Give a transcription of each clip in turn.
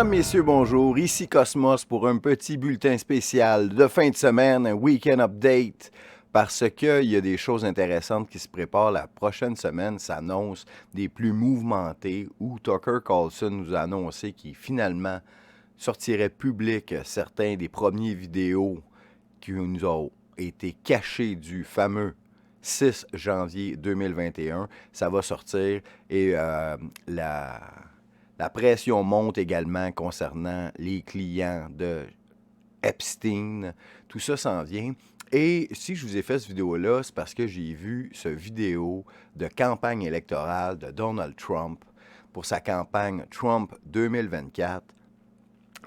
Mesdames, Messieurs, bonjour. Ici Cosmos pour un petit bulletin spécial de fin de semaine, un week-end update, parce qu'il y a des choses intéressantes qui se préparent. La prochaine semaine s'annonce des plus mouvementées, où Tucker Carlson nous a annoncé qu'il finalement sortirait public certains des premiers vidéos qui nous ont été cachés du fameux 6 janvier 2021. Ça va sortir et la pression monte également concernant les clients de Epstein. Tout ça s'en vient. Et si je vous ai fait cette vidéo-là, c'est parce que j'ai vu ce vidéo de campagne électorale de Donald Trump pour sa campagne Trump 2024.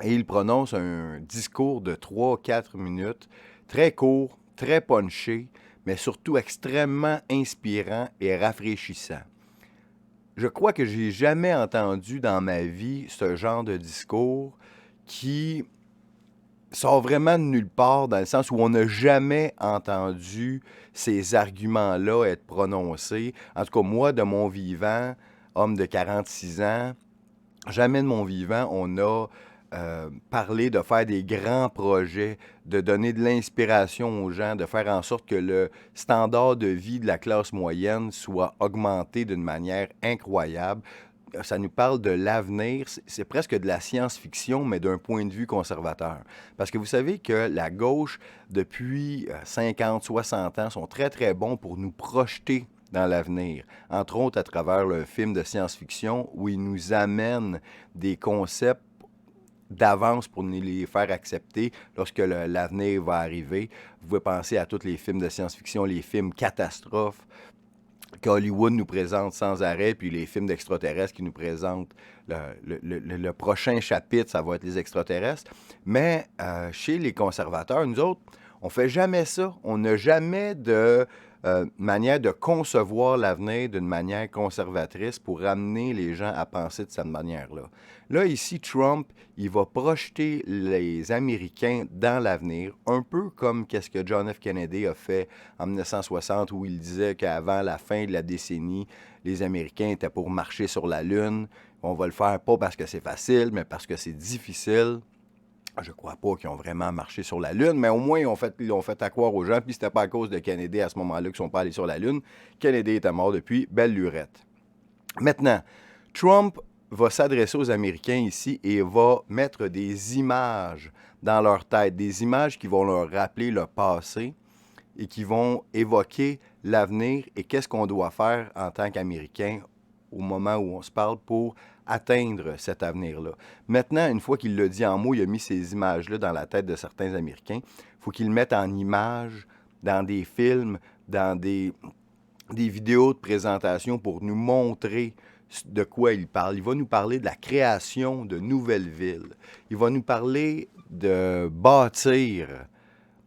Et il prononce un discours de 3-4 minutes, très court, très punché, mais surtout extrêmement inspirant et rafraîchissant. Je crois que j'ai jamais entendu dans ma vie ce genre de discours qui sort vraiment de nulle part, dans le sens où on n'a jamais entendu ces arguments-là être prononcés. En tout cas, moi, de mon vivant, homme de 46 ans, jamais de mon vivant, on a parlé de faire des grands projets, de donner de l'inspiration aux gens, de faire en sorte que le standard de vie de la classe moyenne soit augmenté d'une manière incroyable. Ça nous parle de l'avenir, c'est presque de la science-fiction, mais d'un point de vue conservateur. Parce que vous savez que la gauche, depuis 50, 60 ans, sont très, très bons pour nous projeter dans l'avenir, entre autres à travers le film de science-fiction où ils nous amènent des concepts d'avance pour nous les faire accepter lorsque l'avenir va arriver. Vous pouvez penser à tous les films de science-fiction, les films catastrophes qu'Hollywood nous présente sans arrêt, puis les films d'extraterrestres qui nous présentent le prochain chapitre, ça va être les extraterrestres. Mais chez les conservateurs, nous autres, on ne fait jamais ça. On n'a jamais de manière de concevoir l'avenir d'une manière conservatrice pour ramener les gens à penser de cette manière-là. Là, ici, Trump, il va projeter les Américains dans l'avenir, un peu comme qu'est-ce que John F. Kennedy a fait en 1960, où il disait qu'avant la fin de la décennie, les Américains étaient pour marcher sur la Lune. On va le faire pas parce que c'est facile, mais parce que c'est difficile. Je ne crois pas qu'ils ont vraiment marché sur la Lune, mais au moins, ils l'ont fait accroire aux gens, puis c'était pas à cause de Kennedy à ce moment-là qu'ils ne sont pas allés sur la Lune. Kennedy était mort depuis, belle lurette. Maintenant, Trump va s'adresser aux Américains ici et va mettre des images dans leur tête, des images qui vont leur rappeler le passé et qui vont évoquer l'avenir et qu'est-ce qu'on doit faire en tant qu'Américains au moment où on se parle pour atteindre cet avenir-là. Maintenant, une fois qu'il l'a dit en mots, il a mis ces images-là dans la tête de certains Américains. Il faut qu'ils le mettent en images, dans des films, dans des vidéos de présentation pour nous montrer de quoi il parle. Il va nous parler de la création de nouvelles villes. Il va nous parler de bâtir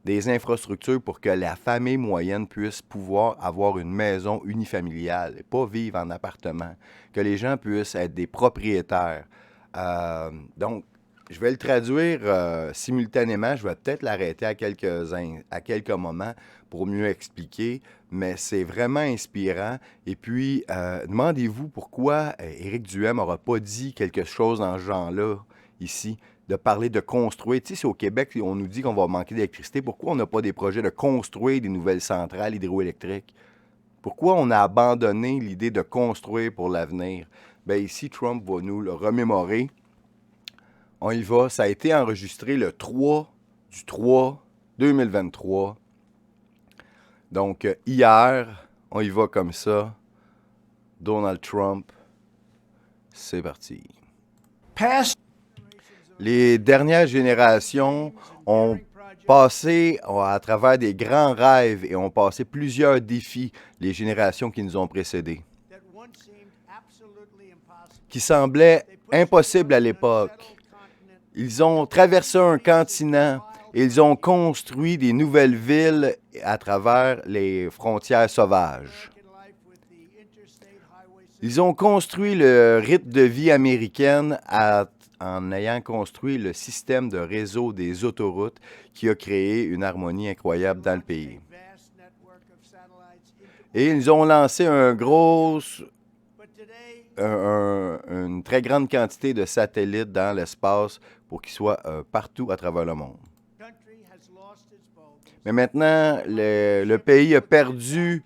des infrastructures pour que la famille moyenne puisse pouvoir avoir une maison unifamiliale et pas vivre en appartement, que les gens puissent être des propriétaires. Donc, je vais le traduire simultanément. Je vais peut-être l'arrêter à quelques moments pour mieux expliquer, mais c'est vraiment inspirant. Et puis, demandez-vous pourquoi Éric Duhem n'aura pas dit quelque chose dans ce genre-là ici, de parler de construire. Tu sais, c'est au Québec, on nous dit qu'on va manquer d'électricité. Pourquoi on n'a pas des projets de construire des nouvelles centrales hydroélectriques? Pourquoi on a abandonné l'idée de construire pour l'avenir? Bien, ici, Trump va nous le remémorer. On y va. Ça a été enregistré le 3 du 3 2023. Donc, hier, on y va comme ça. Donald Trump, c'est parti. Les dernières générations ont passé à travers des grands rêves et ont passé plusieurs défis, les générations qui nous ont précédés, qui semblaient impossibles à l'époque. Ils ont traversé un continent et ils ont construit des nouvelles villes à travers les frontières sauvages. Ils ont construit le rythme de vie américaine en ayant construit le système de réseau des autoroutes qui a créé une harmonie incroyable dans le pays. Et ils ont lancé un gros une très grande quantité de satellites dans l'espace pour qu'ils soient partout à travers le monde. Mais maintenant, le pays a perdu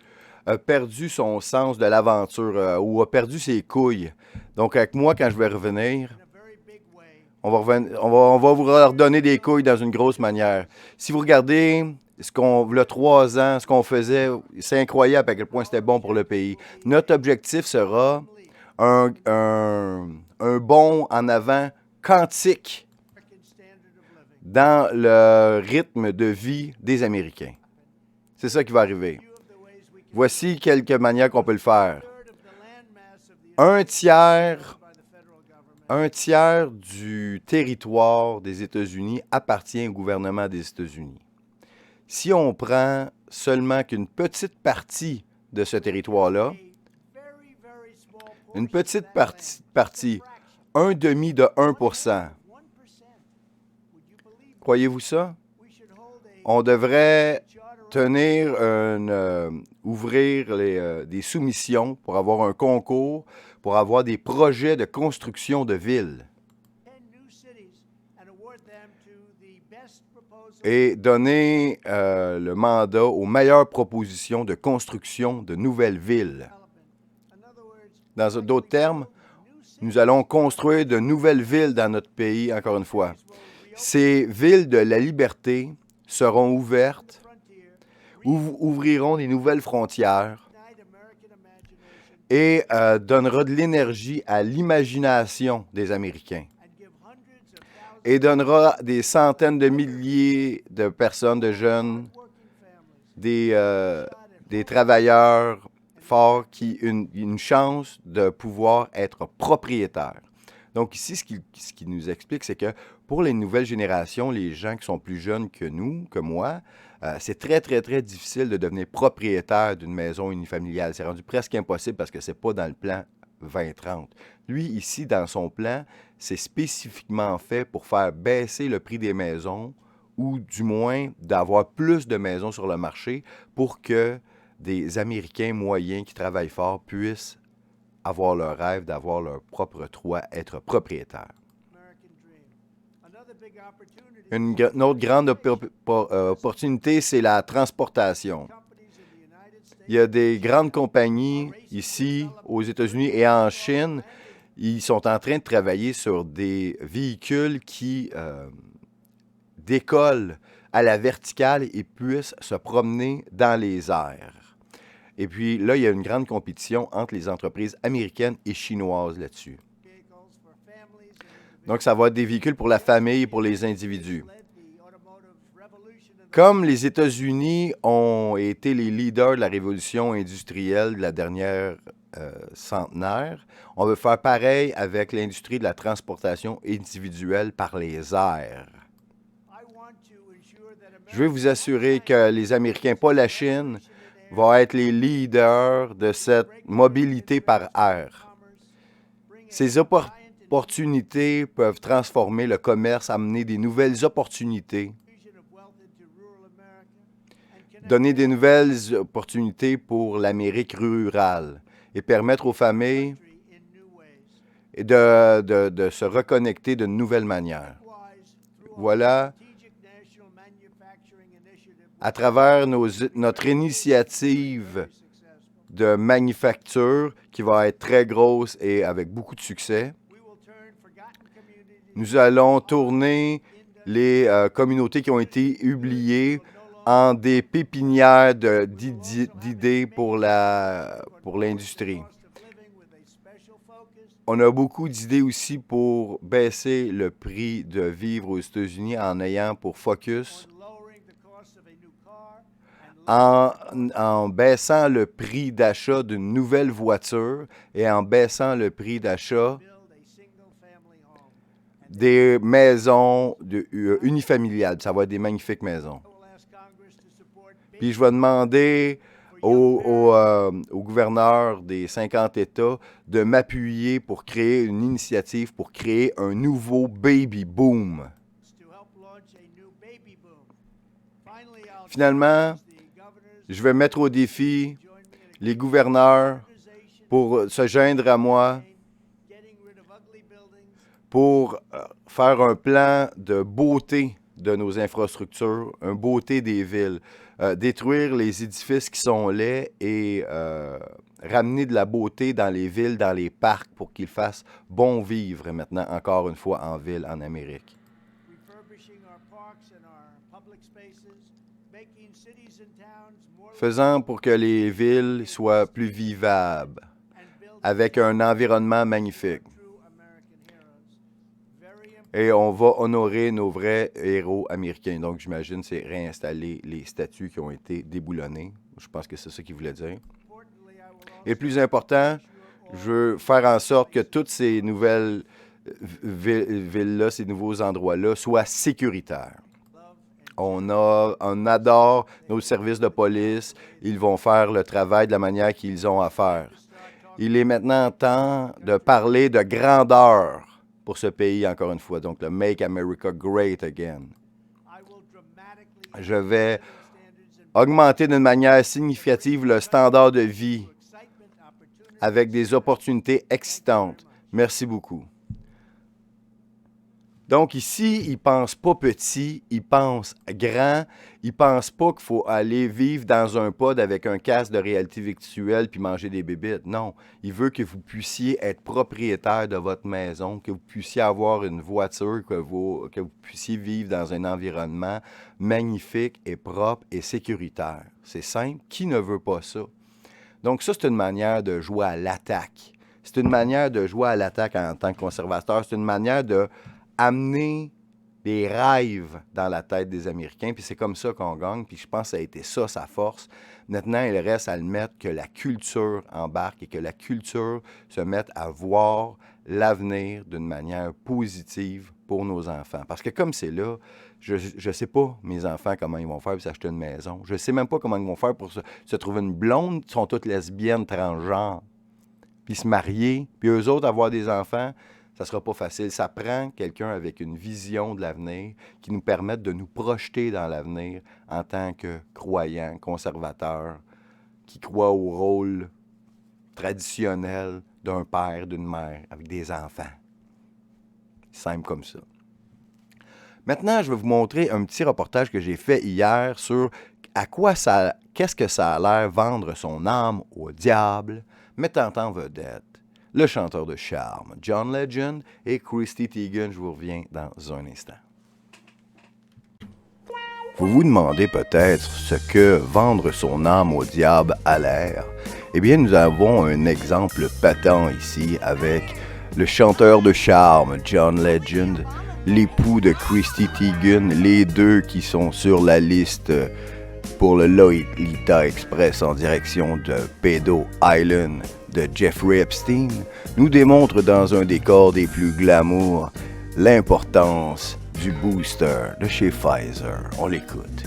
son sens de l'aventure ou a perdu ses couilles. Donc, avec moi, quand je vais revenir, on va vous redonner des couilles dans une grosse manière. Si vous regardez le 3 ans, ce qu'on faisait, c'est incroyable à quel point c'était bon pour le pays. Notre objectif sera un bond en avant quantique dans le rythme de vie des Américains. C'est ça qui va arriver. Voici quelques manières qu'on peut le faire. Un tiers du territoire des États-Unis appartient au gouvernement des États-Unis. Si on prend seulement qu'une petite partie de ce territoire-là, une petite partie, un demi de 1%, croyez-vous ça? On devrait ouvrir des soumissions pour avoir un concours, pour avoir des projets de construction de villes et donner le mandat aux meilleures propositions de construction de nouvelles villes. Dans d'autres termes, nous allons construire de nouvelles villes dans notre pays, encore une fois. Ces villes de la liberté seront ouvertes, ouvriront des nouvelles frontières et donnera de l'énergie à l'imagination des Américains et donnera des centaines de milliers de personnes, de jeunes, des travailleurs forts qui ont une chance de pouvoir être propriétaires. Donc ici, ce qui nous explique, c'est que pour les nouvelles générations, les gens qui sont plus jeunes que nous, que moi, c'est très, très, très difficile de devenir propriétaire d'une maison unifamiliale. C'est rendu presque impossible parce que ce n'est pas dans le plan 2030. Lui, ici, dans son plan, c'est spécifiquement fait pour faire baisser le prix des maisons ou du moins d'avoir plus de maisons sur le marché pour que des Américains moyens qui travaillent fort puissent avoir leur rêve d'avoir leur propre toit, être propriétaire. Une autre grande opportunité, c'est la transportation. Il y a des grandes compagnies ici, aux États-Unis et en Chine. Ils sont en train de travailler sur des véhicules qui décollent à la verticale et puissent se promener dans les airs. Et puis là, il y a une grande compétition entre les entreprises américaines et chinoises là-dessus. Donc, ça va être des véhicules pour la famille et pour les individus. Comme les États-Unis ont été les leaders de la révolution industrielle de la dernière centenaire, on veut faire pareil avec l'industrie de la transportation individuelle par les airs. Je veux vous assurer que les Américains, pas la Chine, vont être les leaders de cette mobilité par air. Ces opportunités peuvent transformer le commerce, amener des nouvelles opportunités, donner des nouvelles opportunités pour l'Amérique rurale et permettre aux familles de se reconnecter de nouvelles manières. Voilà, à travers notre initiative de manufacture qui va être très grosse et avec beaucoup de succès, nous allons tourner les communautés qui ont été oubliées en des pépinières d'idées pour l'industrie. On a beaucoup d'idées aussi pour baisser le prix de vivre aux États-Unis en ayant pour focus, en baissant le prix d'achat d'une nouvelle voiture et en baissant le prix d'achat des maisons unifamiliales. Ça va être des magnifiques maisons. Puis je vais demander au gouverneur des 50 États de m'appuyer pour créer une initiative pour créer un nouveau baby boom. Finalement, je vais mettre au défi les gouverneurs pour se joindre à moi, pour faire un plan de beauté de nos infrastructures, une beauté des villes, détruire les édifices qui sont laids et ramener de la beauté dans les villes, dans les parcs, pour qu'ils fassent bon vivre maintenant, encore une fois, en ville, en Amérique. Faisant pour que les villes soient plus vivables, avec un environnement magnifique. Et on va honorer nos vrais héros américains. Donc, j'imagine, c'est réinstaller les statues qui ont été déboulonnées. Je pense que c'est ça qu'il voulait dire. Et le plus important, je veux faire en sorte que toutes ces nouvelles villes-là, ces nouveaux endroits-là, soient sécuritaires. On adore nos services de police. Ils vont faire le travail de la manière qu'ils ont à faire. Il est maintenant temps de parler de grandeur pour ce pays, encore une fois. Donc, le Make America Great Again. Je vais augmenter d'une manière significative le standard de vie avec des opportunités excitantes. Merci beaucoup. Donc ici, ils ne pensent pas petit, ils pensent grand. Ils ne pensent pas qu'il faut aller vivre dans un pod avec un casque de réalité virtuelle puis manger des bébites. Non, il veut que vous puissiez être propriétaire de votre maison, que vous puissiez avoir une voiture, que vous puissiez vivre dans un environnement magnifique et propre et sécuritaire. C'est simple. Qui ne veut pas ça? Donc ça, c'est une manière de jouer à l'attaque. C'est une manière de jouer à l'attaque en tant que conservateur. C'est une manière de amener des rêves dans la tête des Américains, puis c'est comme ça qu'on gagne, puis je pense que ça a été ça, sa force. Maintenant, il reste à le mettre que la culture embarque et que la culture se mette à voir l'avenir d'une manière positive pour nos enfants. Parce que comme c'est là, je ne sais pas, mes enfants, comment ils vont faire pour s'acheter une maison. Je ne sais même pas comment ils vont faire pour se trouver une blonde. Ils sont toutes lesbiennes, transgenres, puis se marier, puis eux autres avoir des enfants. Ça ne sera pas facile. Ça prend quelqu'un avec une vision de l'avenir qui nous permette de nous projeter dans l'avenir en tant que croyants, conservateurs, qui croient au rôle traditionnel d'un père, d'une mère, avec des enfants. Simple comme ça. Maintenant, je vais vous montrer un petit reportage que j'ai fait hier sur qu'est-ce que ça a l'air vendre son âme au diable, mettant en vedette le chanteur de charme, John Legend, et Chrissy Teigen. Je vous reviens dans un instant. Vous vous demandez peut-être ce que vendre son âme au diable a l'air. Eh bien, nous avons un exemple patent ici avec le chanteur de charme, John Legend, l'époux de Chrissy Teigen, les deux qui sont sur la liste pour le Lolita Express en direction de Pedo Island de Jeffrey Epstein, nous démontre dans un décor des plus glamour l'importance du booster de chez Pfizer. On l'écoute.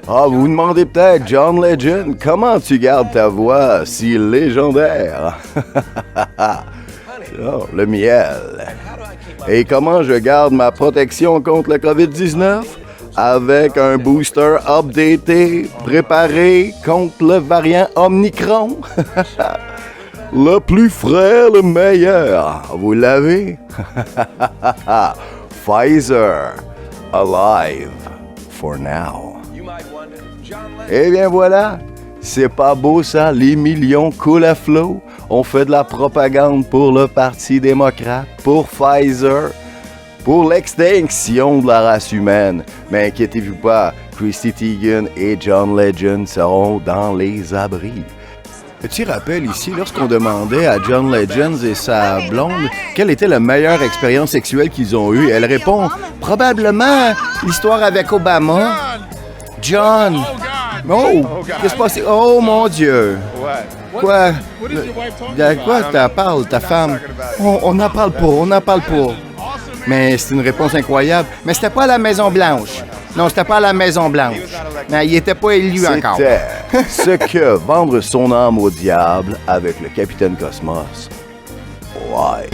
Ah, vous vous demandez peut-être, John Legend, comment tu gardes ta voix si légendaire? Oh, le miel. Et comment je garde ma protection contre le COVID-19? Avec un booster updaté, préparé contre le variant Omicron. Le plus frais, le meilleur. Vous l'avez? Pfizer. Alive. For now. Eh bien voilà. C'est pas beau ça, les millions coulent à flot. On fait de la propagande pour le Parti démocrate, pour Pfizer, pour l'extinction de la race humaine. Mais inquiétez-vous pas, Chrissy Teigen et John Legend seront dans les abris. Petit rappel ici, lorsqu'on demandait à John Legend et sa blonde quelle était la meilleure expérience sexuelle qu'ils ont eue, elle répond probablement l'histoire avec Obama. John! Oh! Qu'est-ce qui se passe? Oh mon Dieu! Quoi? De quoi tu parles, ta femme? On n'en parle pas. Mais c'est une réponse incroyable. Mais c'était pas à la Maison-Blanche. Non, c'était pas à la Maison-Blanche. Mais il était pas élu encore. C'était ce que vendre son âme au diable avec le Capitaine Cosmos. Ouais.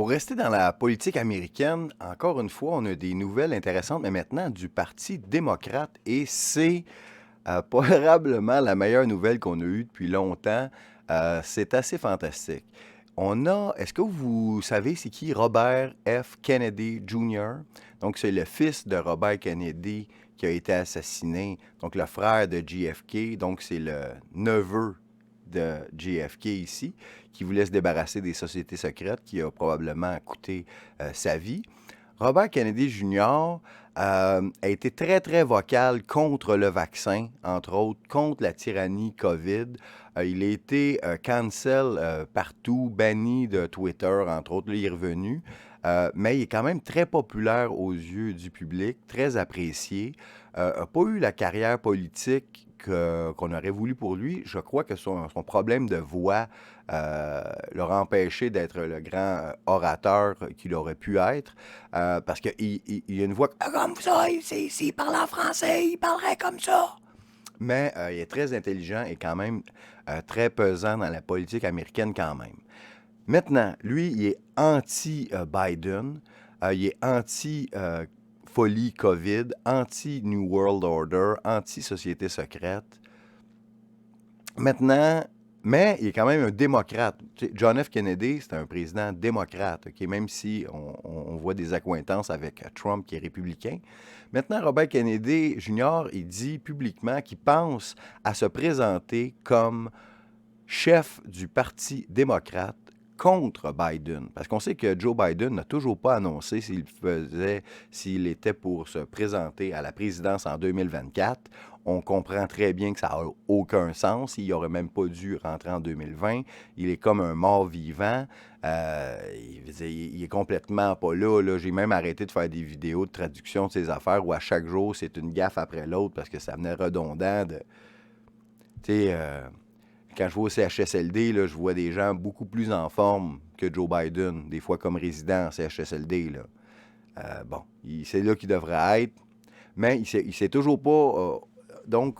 Pour rester dans la politique américaine, encore une fois, on a des nouvelles intéressantes, mais maintenant du Parti démocrate, et c'est probablement la meilleure nouvelle qu'on a eue depuis longtemps. C'est assez fantastique. Est-ce que vous savez c'est qui Robert F. Kennedy Jr.? Donc, c'est le fils de Robert Kennedy qui a été assassiné, donc le frère de JFK, donc c'est le neveu de JFK ici, qui voulait se débarrasser des sociétés secrètes, qui a probablement coûté sa vie. Robert Kennedy Jr. A été très, très vocal contre le vaccin, entre autres, contre la tyrannie COVID. Il a été cancel partout, banni de Twitter, entre autres. Là, il est revenu. Mais il est quand même très populaire aux yeux du public, très apprécié. N'a pas eu la carrière politique qu'on aurait voulu pour lui. Je crois que son problème de voix l'aura empêché d'être le grand orateur qu'il aurait pu être. Parce qu'il a une voix comme ça, s'il parle en français, il parlerait comme ça. Mais il est très intelligent et quand même très pesant dans la politique américaine quand même. Maintenant, lui, il est anti-Biden, il est anti-folie COVID, anti-New World Order, anti-société secrète. Maintenant, mais il est quand même un démocrate. Tu sais, John F. Kennedy, c'est un président démocrate, OK? Même si on voit des accointances avec Trump qui est républicain. Maintenant, Robert Kennedy Jr., il dit publiquement qu'il pense à se présenter comme chef du Parti démocrate contre Biden. Parce qu'on sait que Joe Biden n'a toujours pas annoncé s'il était pour se présenter à la présidence en 2024. On comprend très bien que ça n'a aucun sens. Il n'aurait même pas dû rentrer en 2020. Il est comme un mort-vivant. Il est complètement pas là. J'ai même arrêté de faire des vidéos de traduction de ses affaires où à chaque jour, c'est une gaffe après l'autre parce que ça venait redondant de... Tu sais... Quand je vais au CHSLD, là, je vois des gens beaucoup plus en forme que Joe Biden, des fois comme résident en CHSLD. Là. Bon, c'est là qu'il devrait être, mais il s'est toujours pas... donc,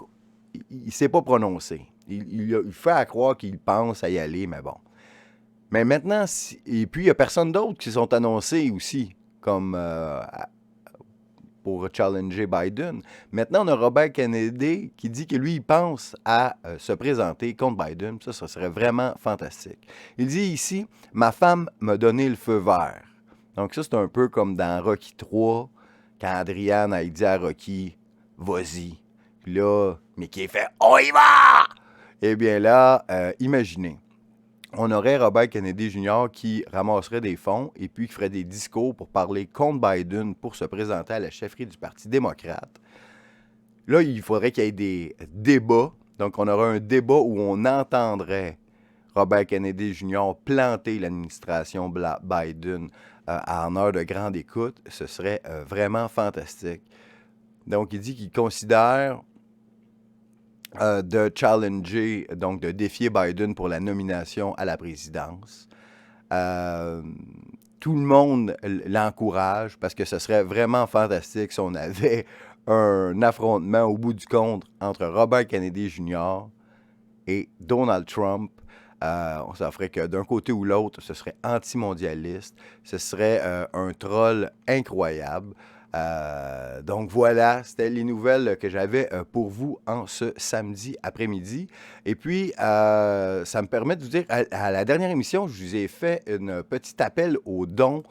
il ne s'est pas prononcé. Il fait à croire qu'il pense à y aller, mais bon. Mais maintenant, et puis il n'y a personne d'autre qui sont annoncés aussi, comme... pour challenger Biden. Maintenant, on a Robert Kennedy qui dit que lui, il pense à se présenter contre Biden. Ça serait vraiment fantastique. Il dit ici, « Ma femme m'a donné le feu vert. » Donc ça, c'est un peu comme dans Rocky 3, quand Adrian a dit à Rocky, « Vas-y. » Puis là, Mickey fait, « On y va! » Eh bien là, imaginez. On aurait Robert Kennedy Jr. qui ramasserait des fonds et puis qui ferait des discours pour parler contre Biden pour se présenter à la chefferie du Parti démocrate. Là, il faudrait qu'il y ait des débats. Donc, on aurait un débat où on entendrait Robert Kennedy Jr. planter l'administration Biden en heure de grande écoute. Ce serait vraiment fantastique. Donc, il dit qu'il considère... de challenger, donc de défier Biden pour la nomination à la présidence. Tout le monde l'encourage parce que ce serait vraiment fantastique si on avait un affrontement au bout du compte entre Robert Kennedy Jr. et Donald Trump. Ça ferait que d'un côté ou l'autre, ce serait anti-mondialiste. Ce serait un troll incroyable. Donc voilà, c'était les nouvelles que j'avais pour vous en ce samedi après-midi. Et puis, ça me permet de vous dire, à la dernière émission, je vous ai fait un petit appel aux dons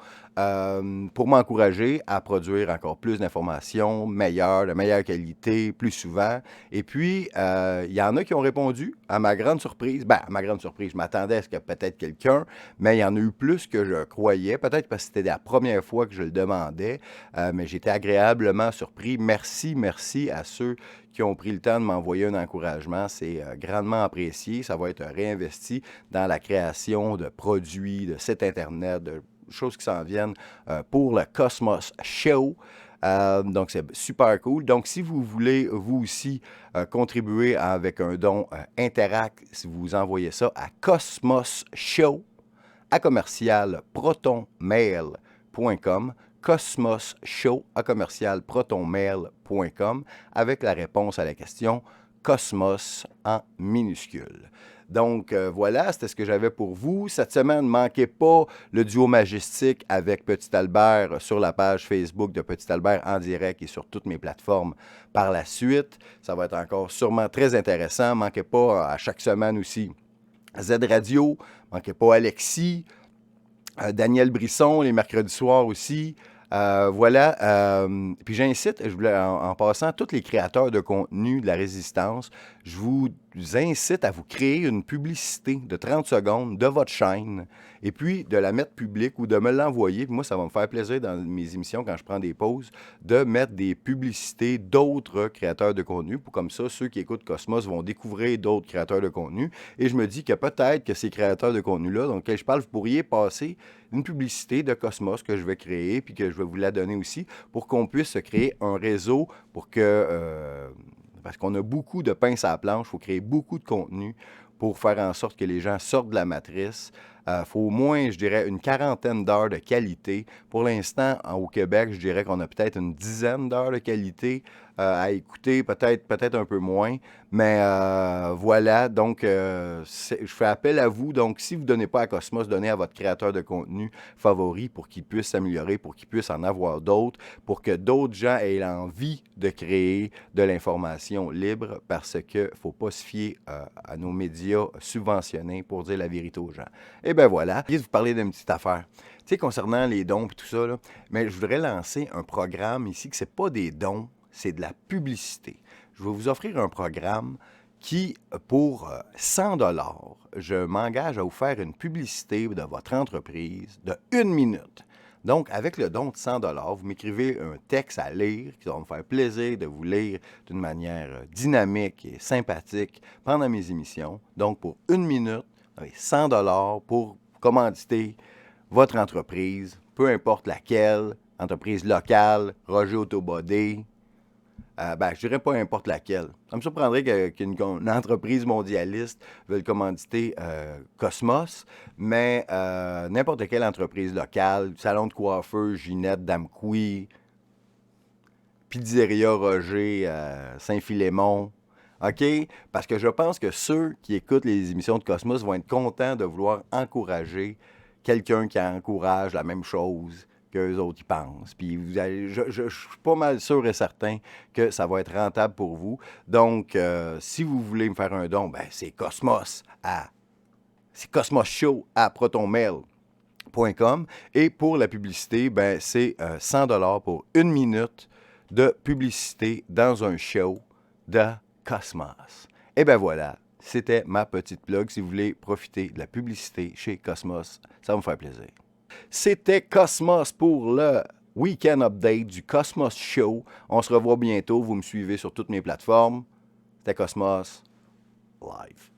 pour m'encourager à produire encore plus d'informations meilleures, de meilleure qualité, plus souvent. Et puis, il y en a qui ont répondu, à ma grande surprise. Ben, à ma grande surprise, je m'attendais à ce que peut-être quelqu'un, mais il y en a eu plus que je croyais, peut-être parce que c'était la première fois que je le demandais, mais j'étais agréablement surpris. Merci à ceux qui ont pris le temps de m'envoyer un encouragement. C'est grandement apprécié. Ça va être réinvesti dans la création de produits, de sites Internet, de choses qui s'en viennent pour le Cosmos Show. Donc, c'est super cool. Donc, si vous voulez, vous aussi, contribuer avec un don Interact, si vous envoyez ça à Cosmos Show, à commercial protonmail.com, cosmosshow à commercial protonmail.com, avec la réponse à la question « Cosmos en minuscule. Donc voilà, c'était ce que j'avais pour vous. Cette semaine, ne manquez pas le duo majestique avec Petit Albert sur la page Facebook de Petit Albert en direct et sur toutes mes plateformes par la suite. Ça va être encore sûrement très intéressant. Ne manquez pas à chaque semaine aussi Z Radio. Ne manquez pas Alexis, Daniel Brisson les mercredis soirs aussi. Voilà. Puis j'incite, en passant, tous les créateurs de contenu de la Résistance, je vous incite à vous créer une publicité de 30 secondes de votre chaîne et puis de la mettre publique ou de me l'envoyer. Puis moi, ça va me faire plaisir dans mes émissions, quand je prends des pauses, de mettre des publicités d'autres créateurs de contenu. Pour comme ça, ceux qui écoutent Cosmos vont découvrir d'autres créateurs de contenu. Et je me dis que peut-être que ces créateurs de contenu-là, dont je parle, vous pourriez passer une publicité de Cosmos que je vais créer, puis que je vais vous la donner aussi, pour qu'on puisse se créer un réseau, pour que... parce qu'on a beaucoup de pinces à la planche, il faut créer beaucoup de contenu pour faire en sorte que les gens sortent de la matrice. Il faut au moins, je dirais, une quarantaine d'heures de qualité. Pour l'instant, au Québec, je dirais qu'on a peut-être une dizaine d'heures de qualité à écouter, peut-être un peu moins. Mais voilà, donc je fais appel à vous. Donc, si vous ne donnez pas à Cosmos, donnez à votre créateur de contenu favori pour qu'il puisse s'améliorer, pour qu'il puisse en avoir d'autres, pour que d'autres gens aient l'envie de créer de l'information libre, parce qu'il ne faut pas se fier à nos médias subventionnés pour dire la vérité aux gens. Et bien voilà, je vais vous parler d'une petite affaire. Tu sais, concernant les dons et tout ça, là, mais je voudrais lancer un programme ici que ce n'est pas des dons, c'est de la publicité. Je vais vous offrir un programme qui, pour 100 $, je m'engage à vous faire une publicité de votre entreprise de 1 minute. Donc, avec le don de 100 $, vous m'écrivez un texte à lire qui va me faire plaisir de vous lire d'une manière dynamique et sympathique pendant mes émissions. Donc, pour 1 minute, vous avez 100 $ pour commanditer votre entreprise, peu importe laquelle, entreprise locale, Roger Autobody, je dirais pas n'importe laquelle. Ça me surprendrait qu'une entreprise mondialiste veuille commanditer Cosmos, mais n'importe quelle entreprise locale, salon de coiffeur, Ginette, Damqui, Pizzeria Roger, Saint-Philémon, OK? Parce que je pense que ceux qui écoutent les émissions de Cosmos vont être contents de vouloir encourager quelqu'un qui encourage la même chose qu'eux autres y pensent. Puis je suis pas mal sûr et certain que ça va être rentable pour vous. Donc, si vous voulez me faire un don, c'est Cosmos Show à protonmail.com. Et pour la publicité, c'est 100 $ pour 1 minute de publicité dans un show de Cosmos. Et bien voilà, c'était ma petite plug. Si vous voulez profiter de la publicité chez Cosmos, ça va me faire plaisir. C'était Cosmos pour le Weekend Update du Cosmos Show. On se revoit bientôt. Vous me suivez sur toutes mes plateformes. C'était Cosmos Live.